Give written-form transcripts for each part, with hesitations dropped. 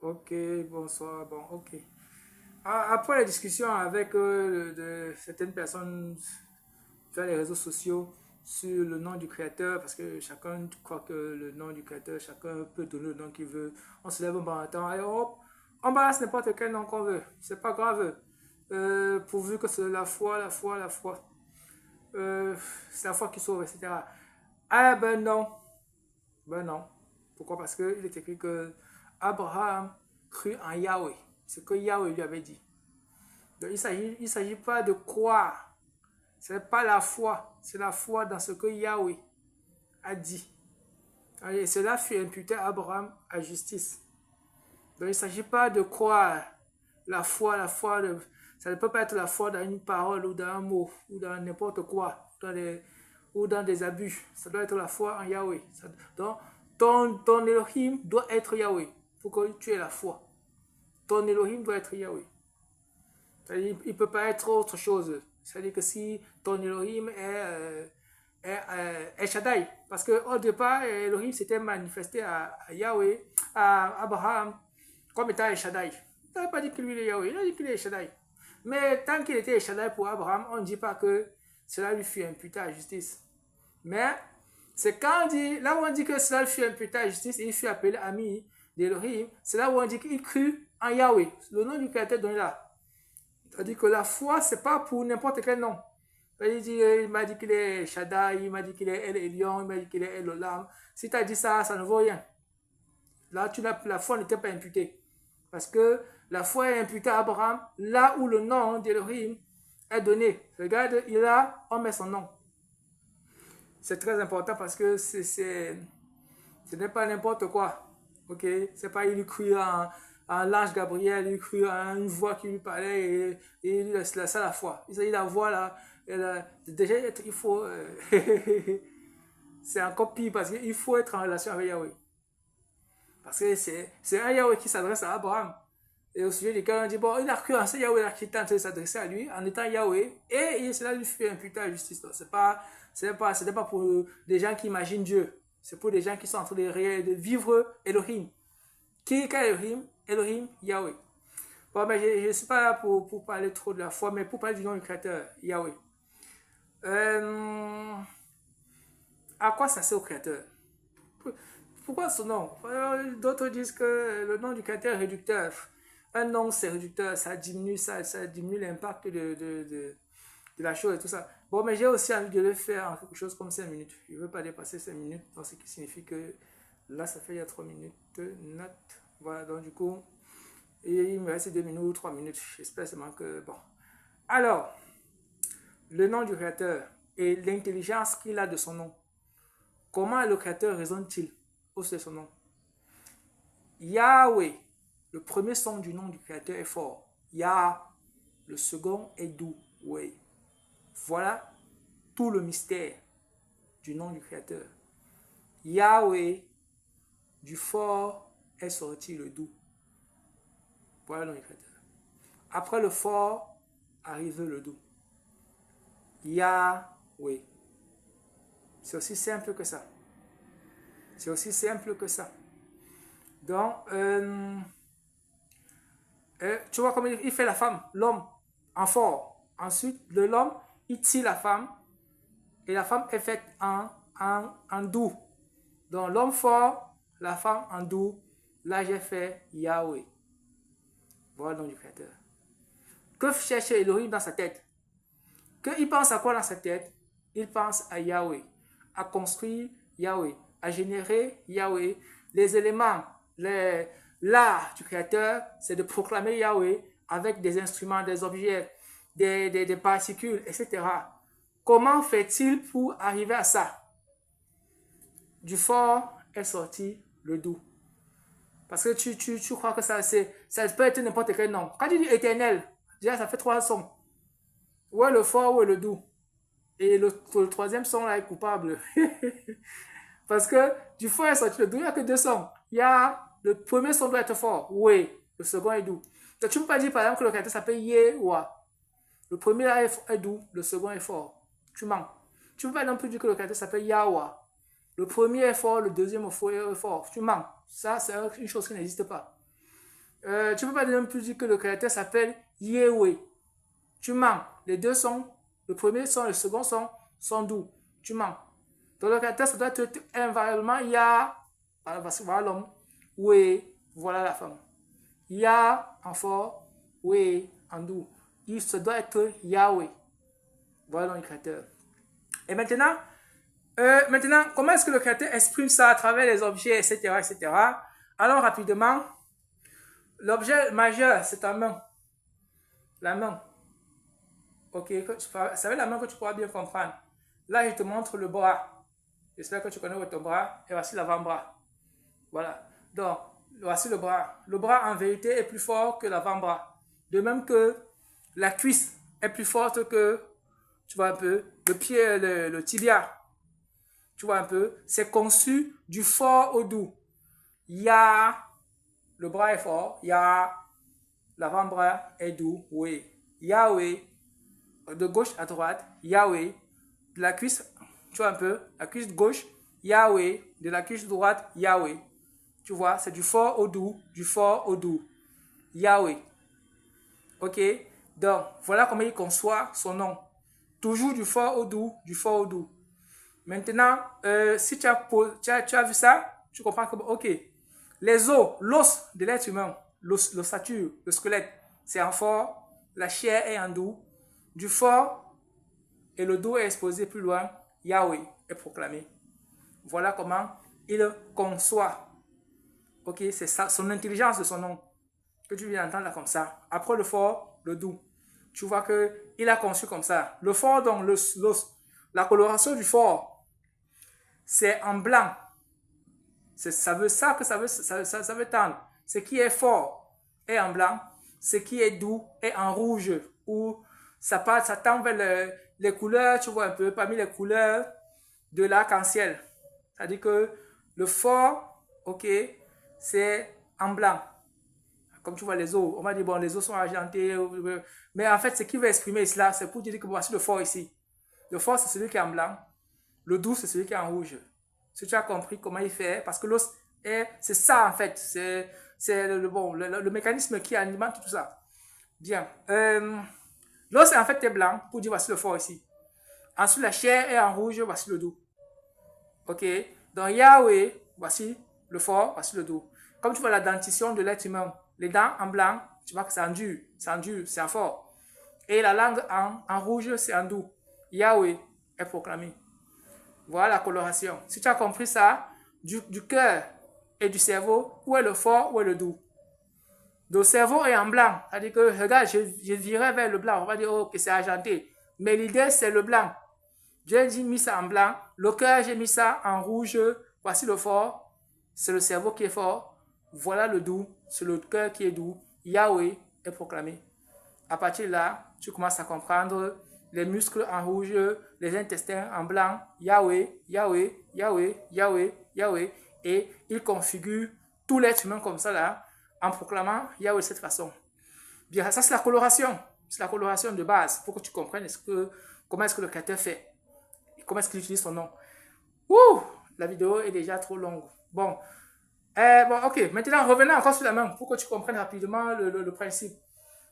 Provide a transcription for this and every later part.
Ok, bonsoir, bon, ok. Après la discussion avec certaines personnes sur les réseaux sociaux sur le nom du créateur, parce que chacun croit que le nom du créateur, chacun peut donner le nom qu'il veut. On se lève un bon matin et hop, on balance n'importe quel nom qu'on veut. C'est pas grave. Pourvu que c'est la foi, la foi, la foi. C'est la foi qui sauve, etc. Ah ben non. Ben non. Pourquoi? Parce qu'il est écrit que Abraham crut en Yahweh. Ce que Yahweh lui avait dit. Donc il s'agit pas de croire. Ce n'est pas la foi. C'est la foi dans ce que Yahweh a dit. Et cela fut imputé à Abraham à justice. Donc il ne s'agit pas de croire. La foi, ça ne peut pas être la foi dans une parole ou dans un mot ou dans n'importe quoi, ou dans des abus. Ça doit être la foi en Yahweh. Donc ton Elohim doit être Yahweh pour que tu aies la foi. Ton Elohim doit être Yahweh. Il ne peut pas être autre chose. C'est-à-dire que si ton Elohim est Shaddai, parce qu'au départ, Elohim s'était manifesté à Yahweh, à Abraham, comme étant Shaddai. Il n'a pas dit que lui est Yahweh, il a dit qu'il est Shaddai. Mais tant qu'il était Shaddai pour Abraham, on ne dit pas que cela lui fut imputé à justice. Mais c'est quand on dit, là où on dit que cela lui fut imputé à justice et il fut appelé ami d'Elohim, c'est là où on dit qu'il crut en Yahweh, le nom du créateur donné là. C'est-à-dire que la foi, c'est pas pour n'importe quel nom. Il m'a dit qu'il est Shaddai, il m'a dit qu'il est El Elyon, il m'a dit qu'il est El Olam. Si tu as dit ça, ça ne vaut rien. Là, la foi n'était pas imputée. Parce que la foi est imputée à Abraham, là où le nom d'Elohim est donné. Regarde, on met son nom. C'est très important parce que ce n'est pas n'importe quoi. Ok? C'est pas il crut en l'ange Gabriel, il crut en une voix qui lui parlait et il laisse ça la foi. Il la voix là. Déjà, il faut. C'est encore pire parce qu'il faut être en relation avec Yahweh. Parce que c'est un Yahweh qui s'adresse à Abraham. Et au sujet duquel on dit, bon, il a cru en ce Yahweh qui est en train de s'adresser à lui en étant Yahweh et cela lui fait imputer à la justice. Ce n'est pas pour des gens qui imaginent Dieu. C'est pour des gens qui sont en train de vivre Elohim. Qui est Elohim? Elohim, Yahweh. Bon, mais je ne suis pas là pour parler trop de la foi, mais pour parler du nom du créateur, Yahweh. À quoi ça sert au créateur? Pourquoi ce nom? D'autres disent que le nom du créateur est réducteur. Un nom, c'est réducteur, ça diminue l'impact de la chose et tout ça. Bon, mais j'ai aussi envie de le faire en quelque chose comme 5 minutes. Je ne veux pas dépasser 5 minutes, donc ce qui signifie que là, ça fait il y a 3 minutes. Note. Voilà, donc du coup, il me reste 2 minutes ou 3 minutes. J'espère seulement que. Bon. Alors, le nom du créateur et l'intelligence qu'il a de son nom. Comment le créateur raisonne-t-il au sujet de son nom? Yahweh, le premier son du nom du créateur est fort. Yah, le second est doux. Oui. Voilà tout le mystère du nom du créateur. Yahweh, du fort est sorti le doux. Voilà le nom du créateur. Après le fort arrive le doux. Yahweh. C'est aussi simple que ça. C'est aussi simple que ça. Donc, tu vois comment il fait la femme, l'homme, en fort. Ensuite, l'homme, il tire la femme et la femme est faite en doux. Donc, l'homme fort, la femme en doux. Là, j'ai fait Yahweh. Voilà le nom du créateur. Que cherche Elohim dans sa tête? Il pense à quoi dans sa tête? Il pense à Yahweh, à construire Yahweh, à générer Yahweh. Les éléments, l'art du créateur, c'est de proclamer Yahweh avec des instruments, des objets, des particules, etc. Comment fait-il pour arriver à ça? Du fort est sorti le doux. Parce que tu crois que ça peut être n'importe quel nom. Quand tu dis éternel, déjà ça fait 3 sons. Où est le fort, où est le doux? Et le troisième son là est coupable. Parce que du fort est sorti le doux, il n'y a que 2 sons. Le premier son doit être fort, oui. Le second est doux. Donc tu ne peux pas dire par exemple que le créateur s'appelle Yewa. Le premier là est doux, le second est fort. Tu mens. Tu ne peux pas non plus dire que le créateur s'appelle Yahwa. Le premier est fort, le deuxième est fort. Tu mens. Ça, c'est une chose qui n'existe pas. Tu ne peux pas même plus dire que le créateur s'appelle Yahweh. Tu mens. Les deux sont, le premier son, le second sont doux. Tu mens. Donc le créateur, ça doit être invariablement Yah, voilà l'homme, oui, voilà la femme. Yah en fort, oui, en doux. Il se doit être Yahweh. Voilà le créateur. Et maintenant, comment est-ce que le créateur exprime ça à travers les objets, etc., etc. Alors rapidement, l'objet majeur, c'est ta main. La main. Ok, ça veut la main que tu pourras bien comprendre. Là, je te montre le bras. J'espère que tu connais ton bras. Et voici l'avant-bras. Voilà. Donc, voici le bras. Le bras, en vérité, est plus fort que l'avant-bras. De même que la cuisse est plus forte que, tu vois un peu, le pied, le tibia. Tu vois un peu, c'est conçu du fort au doux. Il y a, le bras est fort, il y a, l'avant-bras est doux, oui. Yahweh, de gauche à droite, Yahweh, de la cuisse, tu vois un peu, la cuisse gauche, Yahweh, de la cuisse droite, Yahweh. Tu vois, c'est du fort au doux, du fort au doux. Yahweh. Ok? Donc, voilà comment il conçoit son nom. Toujours du fort au doux, du fort au doux. Maintenant, si tu as vu ça, tu comprends que, ok, les os, l'os de l'être humain, l'ossature, le squelette, c'est en fort, la chair est en doux, du fort et le doux est exposé plus loin, Yahweh est proclamé. Voilà comment il conçoit. Ok, c'est ça, son intelligence de son nom, que tu viens d'entendre là comme ça. Après le fort, le doux. Tu vois qu'il a conçu comme ça. Le fort, donc, la coloration du fort, c'est en blanc. Ça veut tendre. Ce qui est fort est en blanc. Ce qui est doux est en rouge. Ou ça tend vers les couleurs, tu vois un peu, parmi les couleurs de l'arc-en-ciel. C'est-à-dire que le fort, ok, c'est en blanc. Comme tu vois les os, on va dire, bon, les os sont argentés. Mais en fait, ce qui veut exprimer cela, c'est pour dire que voici le fort ici. Le fort, c'est celui qui est en blanc. Le doux, c'est celui qui est en rouge. Si tu as compris comment il fait, parce que l'os, c'est ça en fait. C'est le mécanisme qui alimente tout ça. Bien. L'os, en fait, est blanc pour dire voici le fort ici. Ensuite, la chair est en rouge, voici le doux. Ok. Donc, Yahweh, voici le fort, voici le doux. Comme tu vois la dentition de l'être humain, les dents en blanc, tu vois que c'est en dur, c'est en fort. Et la langue en rouge, c'est en doux. Yahweh est proclamé. Voilà la coloration. Si tu as compris ça, du cœur et du cerveau, où est le fort, où est le doux? Le cerveau est en blanc. C'est-à-dire que, regarde, je virais vers le blanc. On va dire, oh, que c'est argenté. Mais l'idée, c'est le blanc. J'ai mis ça en blanc. Le cœur, j'ai mis ça en rouge. Voici le fort. C'est le cerveau qui est fort. Voilà le doux. C'est le cœur qui est doux. Yahweh est proclamé. À partir de là, tu commences à comprendre les muscles en rouge, les intestins en blanc, Yahweh, Yahweh, Yahweh, Yahweh, Yahweh. Et il configure tout l'être humain comme ça là, en proclamant Yahweh de cette façon. Bien, ça c'est la coloration. C'est la coloration de base pour que tu comprennes comment est-ce que le créateur fait. Et comment est-ce qu'il utilise son nom. Ouh, la vidéo est déjà trop longue. Bon, ok. Maintenant, revenons encore sur la main pour que tu comprennes rapidement le principe.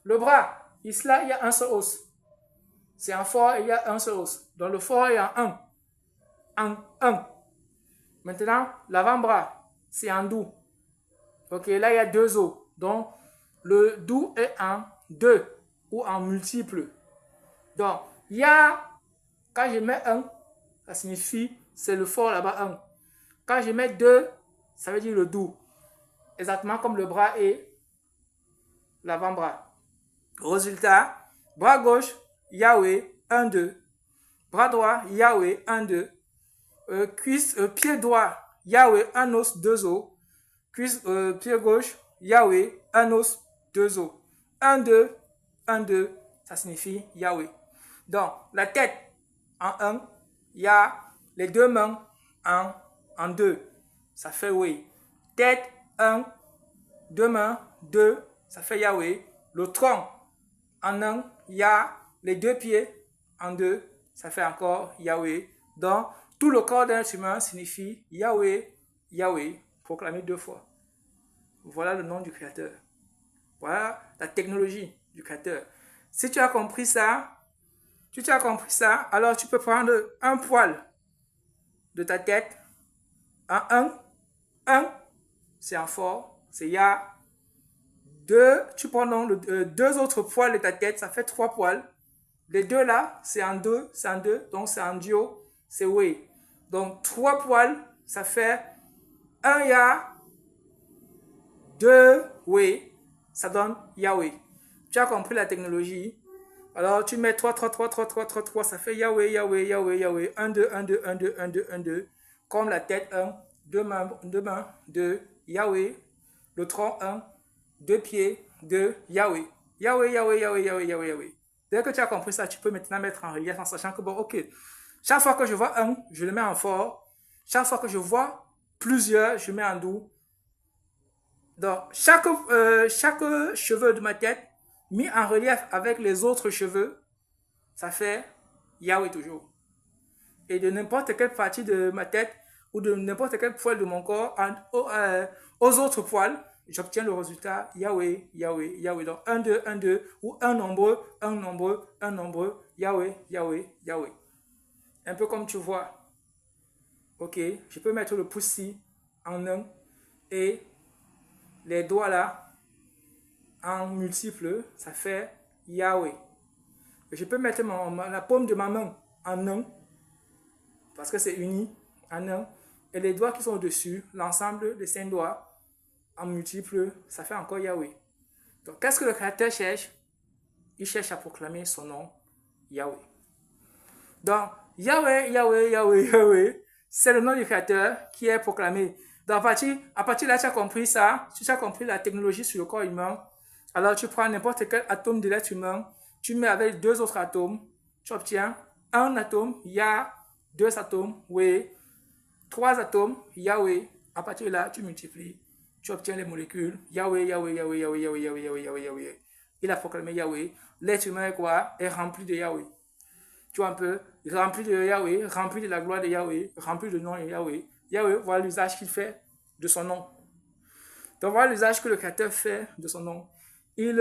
Le bras, ici là, il y a un seul os. C'est en fort et il y a un seul os. Donc le fort est en 1. En 1. Maintenant, l'avant-bras, c'est en doux. Ok, là il y a deux os. Donc le doux est en 2 ou en multiple. Donc, il y a, quand je mets 1, ça signifie, c'est le fort là-bas 1. Quand je mets 2, ça veut dire le doux. Exactement comme le bras et l'avant-bras. Résultat, bras gauche, Yahweh, 1, 2. Bras droit, Yahweh, 1, 2. Pied droit, Yahweh, 1 os, 2 os. Pied gauche, Yahweh, 1 os, 2 os. 1, 2, 1, 2, ça signifie Yahweh. Donc, la tête en 1, il y a les deux mains en 2. Ça fait oui. Tête 1, deux mains 2, ça fait Yahweh. Le tronc en 1, il y a les deux pieds en 2, ça fait encore Yahweh. Donc, tout le corps d'un être humain signifie Yahweh, Yahweh, proclamé 2 fois. Voilà le nom du Créateur. Voilà la technologie du Créateur. Si tu as compris ça, alors tu peux prendre un poil de ta tête, un, c'est en fort, c'est Ya. Deux, tu prends donc deux autres poils de ta tête, ça fait 3 poils. Les deux là, c'est en deux, donc c'est en duo, c'est Wei. Donc 3 poils, ça fait un Ya, 2 Wei, ça donne Yahweh. Tu as compris la technologie? Alors tu mets 3, ça fait Yahweh, Yahweh, Yahweh, Yahweh. 1, 2, 1, 2, 1, 2, 1, 2, 1, 2. Comme la tête 1, 2 mains, 2, Yahweh. Le tronc 1, 2 pieds, 2, Yahweh. Yahweh, Yahweh, Yahweh, Yahweh, Yahweh, Yahweh. Dès que tu as compris ça, tu peux maintenant mettre en relief en sachant que, bon, ok, chaque fois que je vois un, je le mets en fort. Chaque fois que je vois plusieurs, je mets en doux. Donc, chaque cheveu de ma tête mis en relief avec les autres cheveux, ça fait Yahweh toujours. Et de n'importe quelle partie de ma tête ou de n'importe quel poil de mon corps aux autres poils, j'obtiens le résultat Yahweh, Yahweh, Yahweh. Donc 1, 2, 1, 2 ou un nombreux, Yahweh, Yahweh, Yahweh. Un peu comme tu vois. Ok, je peux mettre le pouce-ci en un et les doigts là en multiple, ça fait Yahweh. Et je peux mettre la paume de ma main en un parce que c'est uni en un. Et les doigts qui sont au-dessus, l'ensemble des 5 doigts en multiple, ça fait encore Yahweh. Donc, qu'est-ce que le Créateur cherche? Il cherche à proclamer son nom, Yahweh. Donc, Yahweh, Yahweh, Yahweh, Yahweh, c'est le nom du Créateur qui est proclamé. Donc, à partir de là, tu as compris ça, tu as compris la technologie sur le corps humain. Alors, tu prends n'importe quel atome de l'être humain, tu mets avec 2 autres atomes, tu obtiens un atome, Yah, 2 atomes, Weh, 3 atomes, Yahweh. À partir de là, tu multiplies, tu obtiens les molécules, Yahweh, Yahweh, Yahweh, Yahweh, Yahweh, Yahweh, Yahweh, Yahweh, Yahweh. Il a proclamé Yahweh. L'être humain est quoi? Est rempli de Yahweh. Tu vois un peu, rempli de Yahweh, rempli de la gloire de Yahweh, rempli de nom de Yahweh. Yahweh, voilà l'usage qu'il fait de son nom. Donc voilà l'usage que le Créateur fait de son nom. Il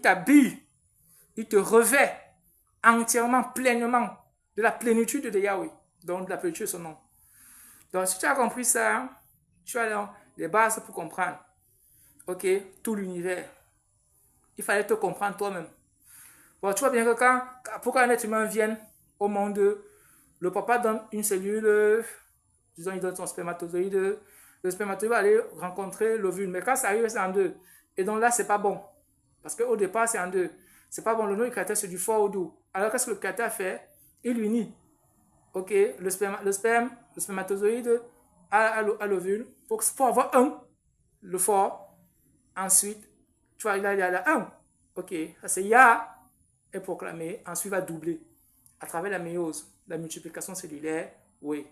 t'habille, il te revêt entièrement, pleinement de la plénitude de Yahweh, donc de la plénitude de son nom. Donc si tu as compris ça, tu as donc les bases pour comprendre, ok, tout l'univers. Il fallait te comprendre toi-même. Bon, tu vois bien que pour qu'un être humain vienne au monde, le papa donne une cellule, disons, il donne son spermatozoïde, le spermatozoïde va aller rencontrer l'ovule, mais quand ça arrive, c'est en 2. Et donc là, c'est pas bon. Parce qu'au départ, c'est en 2. C'est pas bon, le nom du Créateur, c'est du fort au doux. Alors, qu'est-ce que le Créateur fait? Il unit, ok, le spermatozoïde à l'ovule pour avoir un, le fort. Ensuite, tu vois, il y a un. Ok, ça c'est Ya est proclamé, ensuite va doubler à travers la méiose, la multiplication cellulaire, oui.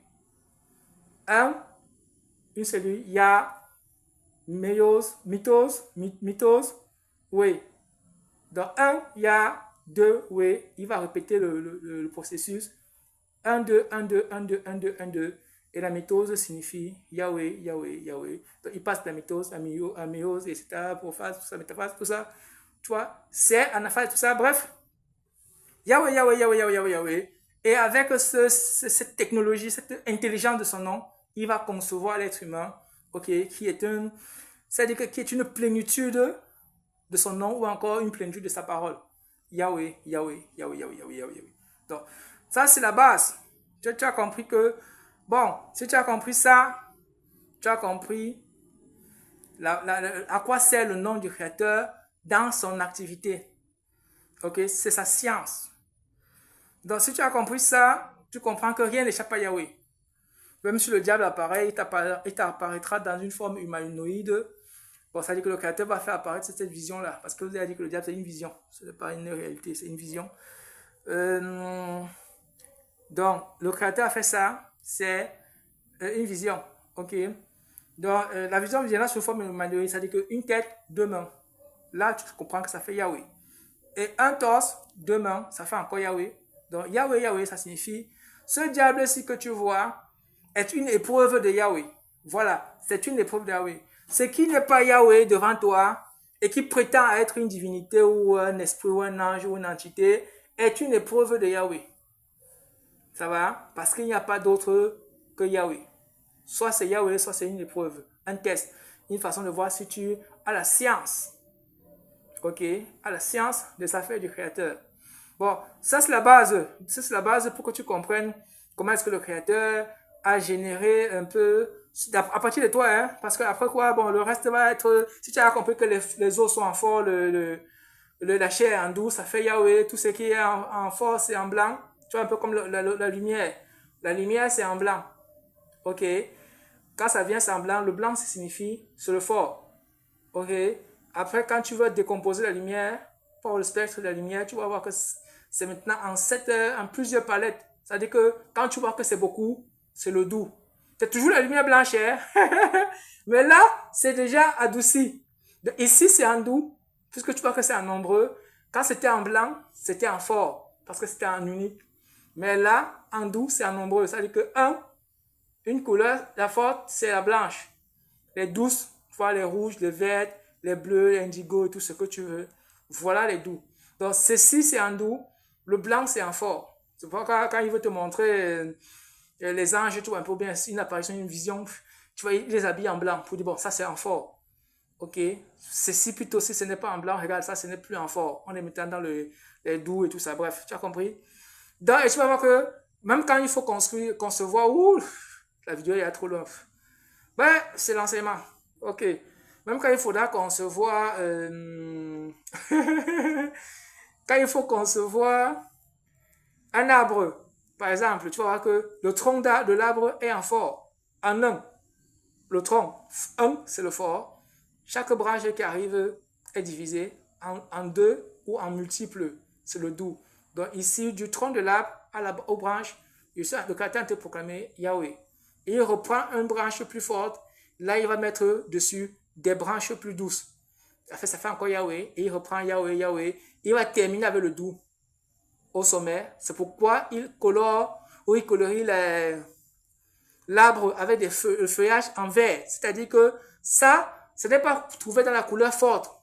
Une cellule, Ya, méiose, mitose, oui. Dans 1, Ya, 2, oui, il va répéter le processus. 1, 2, 1, 2, 1, 2, 1, 2, 1, 2. Et la mitose signifie Yahweh, Yahweh, Yahweh. Donc il passe de la mitose à méiose, etc. Prophase, tout ça, métaphase, tout ça. Tu vois, c'est anaphase, tout ça. Bref, Yahweh, Yahweh, Yahweh, Yahweh, Yahweh, Yahweh. Et avec cette technologie, cette intelligence de son nom, il va concevoir l'être humain, ok, c'est-à-dire qui est une plénitude de son nom ou encore une plénitude de sa parole. Yahweh, Yahweh, Yahweh, Yahweh, Yahweh, Yahweh. Donc, ça c'est la base. Tu as compris que, bon, si tu as compris ça, tu as compris à quoi sert le nom du Créateur dans son activité. Ok, c'est sa science. Donc, si tu as compris ça, tu comprends que rien n'échappe à Yahweh. Même si le diable apparaît, il t'apparaîtra dans une forme humanoïde. Bon, ça veut dire que le Créateur va faire apparaître cette vision-là. Parce que vous avez dit que le diable, c'est une vision. Ce n'est pas une réalité, c'est une vision. Donc, le Créateur a fait ça. C'est une vision. Ok. Donc, la vision viendra sous forme humanoïde. Ça veut dire qu'une tête, 2 mains. Là, tu comprends que ça fait Yahweh. Et un torse, 2 mains, ça fait encore Yahweh. Donc, Yahweh, Yahweh, ça signifie ce diable-ci que tu vois est une épreuve de Yahweh. Voilà, c'est une épreuve de Yahweh. Ce qui n'est pas Yahweh devant toi et qui prétend être une divinité ou un esprit ou un ange ou une entité est une épreuve de Yahweh. Ça va? Parce qu'il n'y a pas d'autre que Yahweh. Soit c'est Yahweh, soit c'est une épreuve, un test, une façon de voir si tu as la science. Ok? À la science des affaires du Créateur. Bon, ça c'est la base. Ça c'est la base pour que tu comprennes comment est-ce que le Créateur a généré un peu à partir de toi, hein, parce que après quoi, bon, le reste va être, si tu as compris que les os sont en fort, la chair est en doux, ça fait Yahweh, tout ce qui est en fort, c'est en blanc, tu vois, un peu comme la lumière. La lumière, c'est en blanc, ok? Quand ça vient, c'est en blanc, le blanc, ça signifie, c'est le fort, ok? Après, quand tu veux décomposer la lumière, par le spectre de la lumière, tu vas voir que c'est maintenant en plusieurs palettes. C'est-à-dire que quand tu vois que c'est beaucoup, c'est le doux. C'est toujours la lumière blanche, hein? Mais là, c'est déjà adouci. Ici, c'est en doux, puisque tu vois que c'est en nombreux. Quand c'était en blanc, c'était en fort, parce que c'était en unique. Mais là, en doux, c'est en nombreux. C'est-à-dire que une couleur, la forte, c'est la blanche. Les douces, tu vois, les rouges, les verts, les bleus, les indigo, tout ce que tu veux. Voilà les doux. Donc, ceci, c'est en doux. Le blanc, c'est en fort. C'est pourquoi quand il veut te montrer les anges, tu vois un peu bien une apparition, une vision, tu vois, il les habille en blanc pour dire, bon, ça, c'est en fort. Ok? Ceci, plutôt, si ce n'est pas en blanc, regarde, ça, ce n'est plus en fort. On est maintenant dans les doux et tout ça. Bref, tu as compris? Donc, et tu vas voir que même quand il faut concevoir, ouh, la vidéo est trop loin. Ben, c'est l'enseignement. Ok. Même quand il faudra concevoir... quand il faut concevoir un arbre, par exemple, tu vas voir que le tronc de l'arbre est en fort, en un. Le tronc, un, c'est le fort. Chaque branche qui arrive est divisée en deux ou en multiples. C'est le doux. Donc ici, du tronc de l'arbre aux branches, le Créateur te proclamer Yahweh. Et il reprend une branche plus forte. Là, il va mettre dessus des branches plus douces. Ça fait encore Yahweh. Et il reprend Yahweh, Yahweh. Il va terminer avec le doux au sommet. C'est pourquoi il colore ou il colorie l'arbre avec le feuillage en vert. C'est-à-dire que ça, ce n'est pas trouvé dans la couleur forte,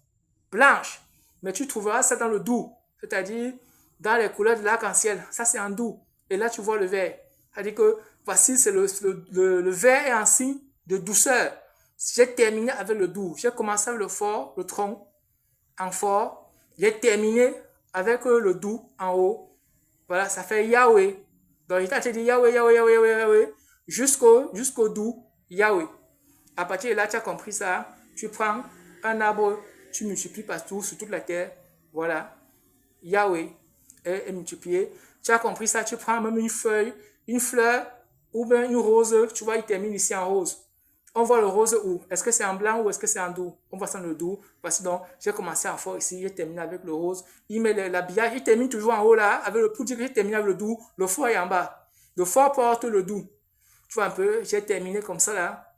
blanche, mais tu trouveras ça dans le doux. C'est-à-dire dans les couleurs de l'arc-en-ciel. Ça, c'est en doux. Et là, tu vois le vert. C'est-à-dire que voici, c'est le vert est un signe de douceur. J'ai terminé avec le doux. J'ai commencé avec le fort, le tronc, en fort. J'ai terminé avec le doux en haut. Voilà, ça fait Yahweh. Donc, il te dit Yahweh, Yahweh, Yahweh, Yahweh, Yahweh, jusqu'au doux, Yahweh. À partir de là, tu as compris ça. Tu prends un arbre, tu multiplies partout, sur toute la terre. Voilà. Yahweh est multiplié. Tu as compris ça, tu prends même une feuille, une fleur, ou bien une rose, tu vois, il termine ici en rose. On voit le rose où? Est-ce que c'est en blanc ou est-ce que c'est en doux? On voit ça dans le doux. Voici donc, j'ai commencé en fort ici, j'ai terminé avec le rose. Il met l'habillage, il termine toujours en haut là, avec le pour dire que j'ai terminé avec le doux. Le fort est en bas. Le fort porte le doux. Tu vois un peu, j'ai terminé comme ça là,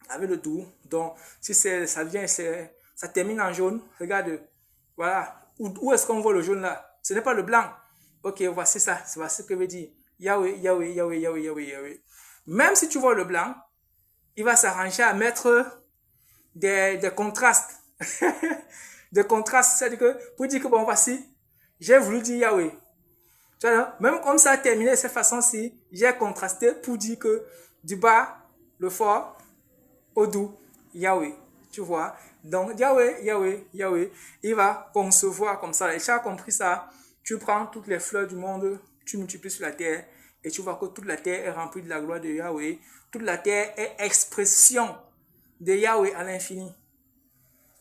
avec le doux. Donc, si ça vient, ça termine en jaune. Regarde, voilà. Où est-ce qu'on voit le jaune là? Ce n'est pas le blanc. Ok, voici ça. Voici ce que veut dire. Yahweh, Yahweh, Yahweh, Yahweh, Yahweh, Yahweh. Même si tu vois le blanc, il va s'arranger à mettre des contrastes. Des contrastes. C'est-à-dire que, pour dire que bon, voici, j'ai voulu dire Yahweh. Tu vois, même comme ça a terminé de cette façon-ci, j'ai contrasté pour dire que du bas, le fort, au doux, Yahweh. Tu vois. Donc, Yahweh, Yahweh, Yahweh. Il va concevoir comme ça. Et tu as compris ça. Tu prends toutes les fleurs du monde, tu multiplies sur la terre, et tu vois que toute la terre est remplie de la gloire de Yahweh. Toute la terre est expression de Yahweh à l'infini.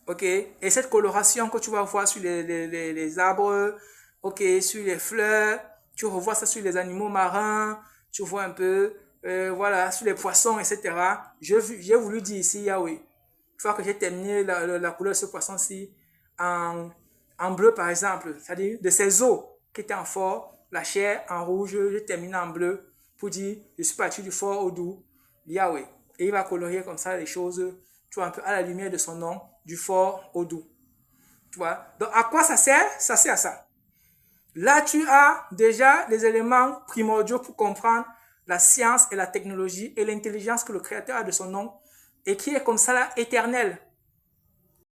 Ok? Et cette coloration que tu vas voir sur les arbres, ok, sur les fleurs, tu revois ça sur les animaux marins, tu vois un peu, voilà, sur les poissons, etc. J'ai voulu dire ici Yahweh. Une fois que j'ai terminé la couleur de ce poisson-ci en bleu, par exemple, c'est-à-dire de ses os qui étaient en fort, la chair en rouge, j'ai terminé en bleu pour dire, je suis parti du fort au doux, Yahweh. Et il va colorier comme ça les choses, tu vois, un peu à la lumière de son nom, du fort au doux. Tu vois. Donc, à quoi ça sert? Ça sert à ça. Là, tu as déjà les éléments primordiaux pour comprendre la science et la technologie et l'intelligence que le Créateur a de son nom et qui est comme ça là, éternel.